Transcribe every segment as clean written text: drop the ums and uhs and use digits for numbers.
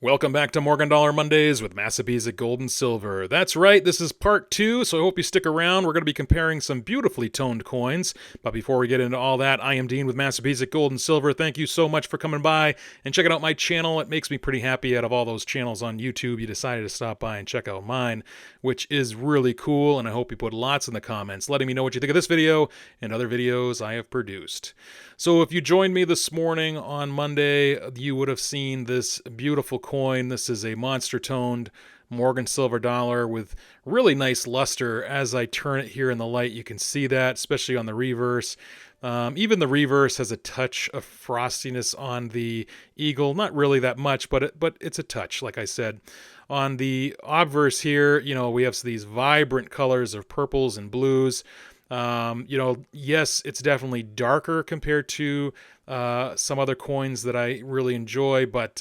Welcome back to Morgan Dollar Mondays with Massabesic Gold and Silver. That's right, this is part 2, so I hope you stick around. We're going to be comparing some beautifully toned coins. But before we get into all that, I am Dean with Massabesic Gold and Silver. Thank you so much for coming by and checking out my channel. It makes me pretty happy. Out of all those channels on YouTube, you decided to stop by and check out mine, which is really cool, and I hope you put lots in the comments letting me know what you think of this video and other videos I have produced. So if you joined me this morning on Monday, you would have seen this beautiful coin. This is a monster toned Morgan silver dollar with really nice luster. As I turn it here in the light, you can see that, especially on the reverse. Even the reverse has a touch of frostiness on the eagle. Not really that much, but it's a touch, like I said. On the obverse here, we have these vibrant colors of purples and blues. Yes, it's definitely darker compared to some other coins that I really enjoy, but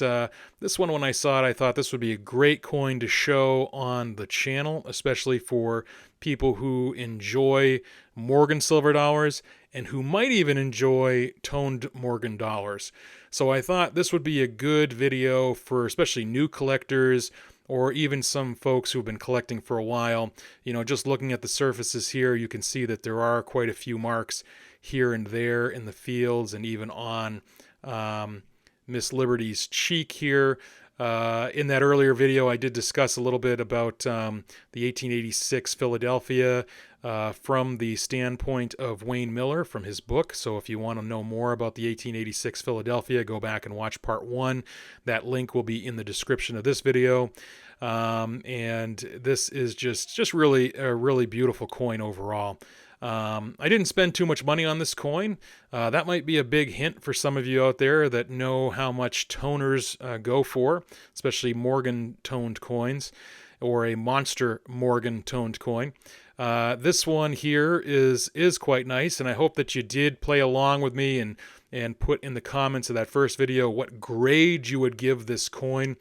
this one, when I saw it, I thought this would be a great coin to show on the channel, especially for people who enjoy Morgan silver dollars and who might even enjoy toned Morgan dollars. So I thought this would be a good video for especially new collectors, or even some folks who've been collecting for a while. Just looking at the surfaces here, you can see that there are quite a few marks here and there in the fields, and even on Miss Liberty's cheek here. In that earlier video, I did discuss a little bit about the 1886 Philadelphia from the standpoint of Wayne Miller from his book. So if you want to know more about the 1886 Philadelphia, go back and watch part 1. That link will be in the description of this video. And this is just really a really beautiful coin overall. I didn't spend too much money on this coin. That might be a big hint for some of you out there that know how much toners go for, especially Morgan toned coins, or a monster Morgan toned coin. This one here is quite nice, and I hope that you did play along with me and put in the comments of that first video what grade you would give this coin.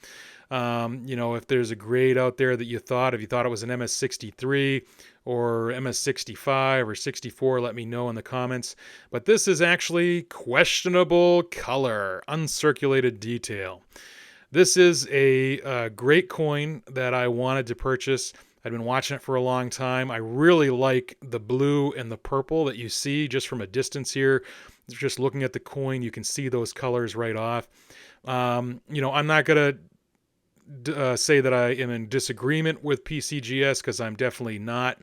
If there's a grade out there that if you thought it was an MS63 or MS65 or 64, let me know in the comments. But this is actually questionable color, uncirculated detail. This is a great coin that I wanted to purchase. I've been watching it for a long time. I really like the blue and the purple that you see just from a distance here. Just looking at the coin, you can see those colors right off. I'm not going to say that I am in disagreement with PCGS, because I'm definitely not.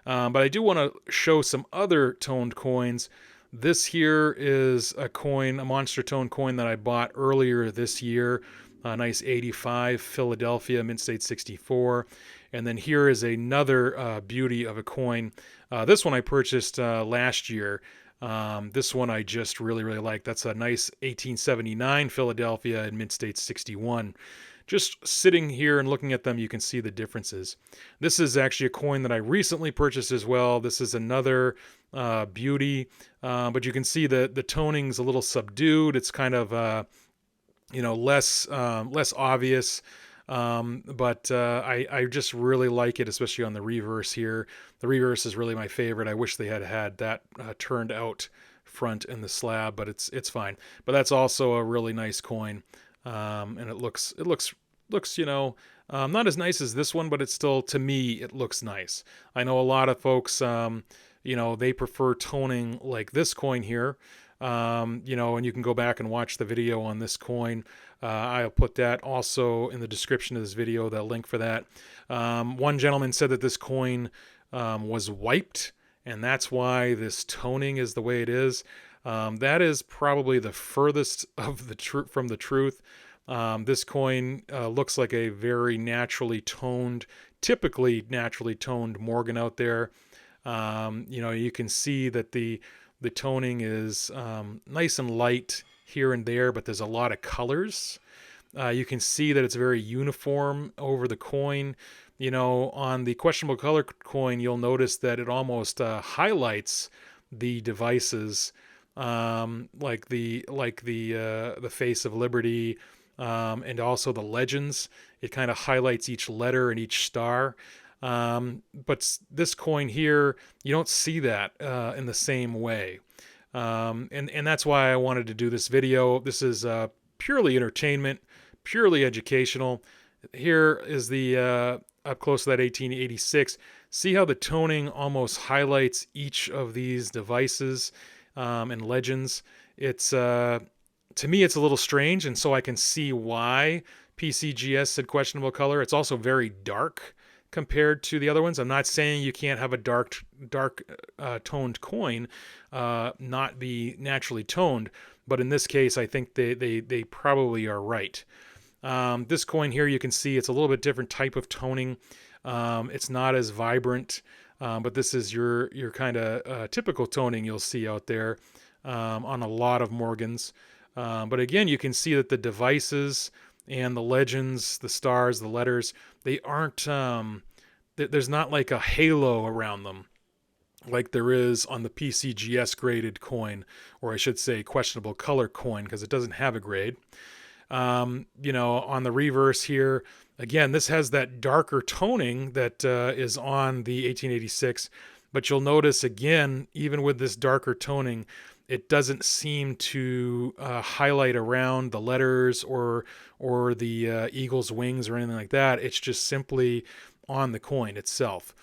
But I do want to show some other toned coins. This here is a monster toned coin that I bought earlier this year. A nice 85 Philadelphia Mint State 64. And then here is another beauty of a coin. This one I purchased last year. This one I just really, really like. That's a nice 1879 Philadelphia in Mint State 61. Just sitting here and looking at them, you can see the differences. This is actually a coin that I recently purchased as well. This is another beauty, but you can see the toning's a little subdued. It's kind of less obvious. But I just really like it, especially on the reverse here. The reverse is really my favorite. I wish they had that turned out front in the slab, but it's fine. But that's also a really nice coin. And it looks not as nice as this one, but it's still, to me, it looks nice. I know a lot of folks, they prefer toning like this coin here. And you can go back and watch the video on this coin. I'll put that also in the description of this video, that link for that. One gentleman said that this coin was wiped, and that's why this toning is the way it is. That is probably the furthest of from the truth. This coin looks like a very typically naturally toned Morgan out there. You can see that the toning is nice and light here and there, but there's a lot of colors. You can see that it's very uniform over the coin. On the questionable color coin, you'll notice that it almost highlights the devices, like the face of Liberty, and also the legends. It kind of highlights each letter and each star. But this coin here, you don't see that in the same way. And that's why I wanted to do this video. This is purely entertainment purely educational. Here is the up close to that 1886. See how the toning almost highlights each of these devices and legends. It's to me, it's a little strange, and so I can see why PCGS said questionable color. It's also very dark compared to the other ones. I'm not saying you can't have a dark toned coin not be naturally toned, but in this case, I think they probably are right. This coin here, you can see it's a little bit different type of toning. It's not as vibrant, but this is your kind of typical toning you'll see out there on a lot of Morgans. But again, you can see that the devices and the legends, the stars, the letters, they aren't, there's not like a halo around them like there is on the PCGS graded coin, or I should say questionable color coin, because it doesn't have a grade. On the reverse here, again, this has that darker toning that is on the 1886, but you'll notice again, even with this darker toning, it doesn't seem to highlight around the letters or the eagle's wings or anything like that. It's just simply on the coin itself.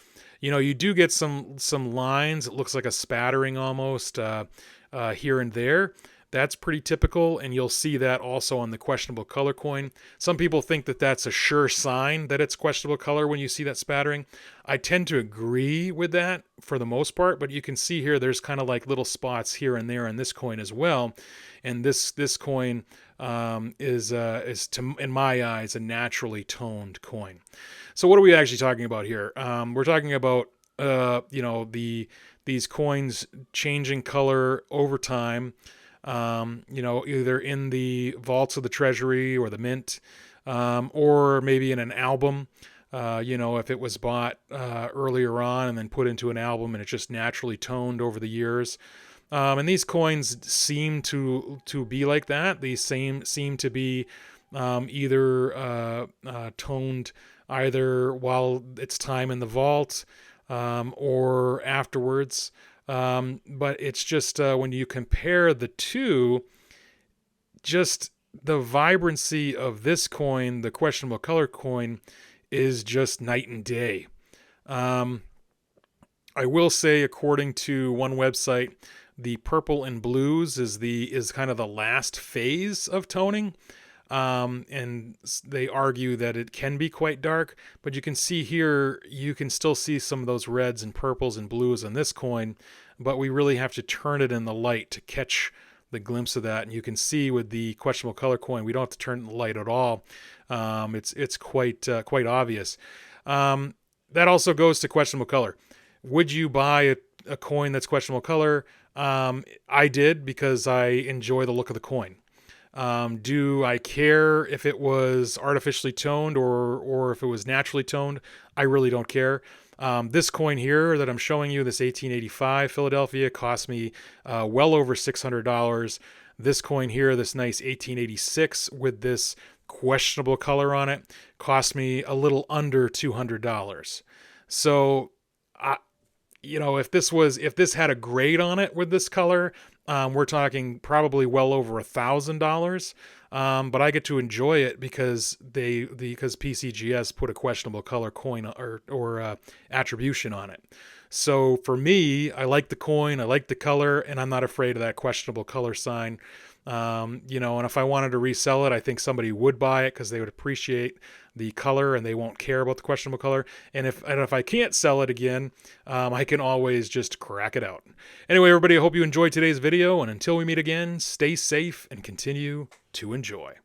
You do get some lines. It looks like a spattering almost here and there. That's pretty typical, and you'll see that also on the questionable color coin. Some people think that that's a sure sign that it's questionable color when you see that spattering. I tend to agree with that for the most part, but you can see here there's kind of like little spots here and there in this coin as well. And this coin is in my eyes, a naturally toned coin. So what are we actually talking about here? We're talking about these coins changing color over time. Either in the vaults of the treasury or the mint, or maybe in an album. If it was bought earlier on and then put into an album and it's just naturally toned over the years. And these coins seem to be like that. These seem to be either toned either while it's time in the vault or afterwards. But it's just when you compare the two, just the vibrancy of this coin, the questionable color coin, is just night and day. I will say, according to one website, the purple and blues is kind of the last phase of toning. And they argue that it can be quite dark, but you can see here, you can still see some of those reds and purples and blues on this coin, but we really have to turn it in the light to catch the glimpse of that. And you can see with the questionable color coin, we don't have to turn it in the light at all. It's quite obvious. That also goes to questionable color. Would you buy a coin that's questionable color? I did, because I enjoy the look of the coin. Do I care if it was artificially toned or if it was naturally toned? I really don't care. This coin here that I'm showing you, this 1885 Philadelphia, cost me well over $600. This coin here, this nice 1886 with this questionable color on it, cost me a little under $200. So, if this had a grade on it with this color, we're talking probably well over $1,000. But I get to enjoy it because PCGS put a questionable color coin or attribution on it. So for me, I like the coin, I like the color, and I'm not afraid of that questionable color sign. And if I wanted to resell it, I think somebody would buy it because they would appreciate the color and they won't care about the questionable color. And if I can't sell it again, I can always just crack it out. Anyway, everybody, I hope you enjoyed today's video, and until we meet again, stay safe and continue to enjoy.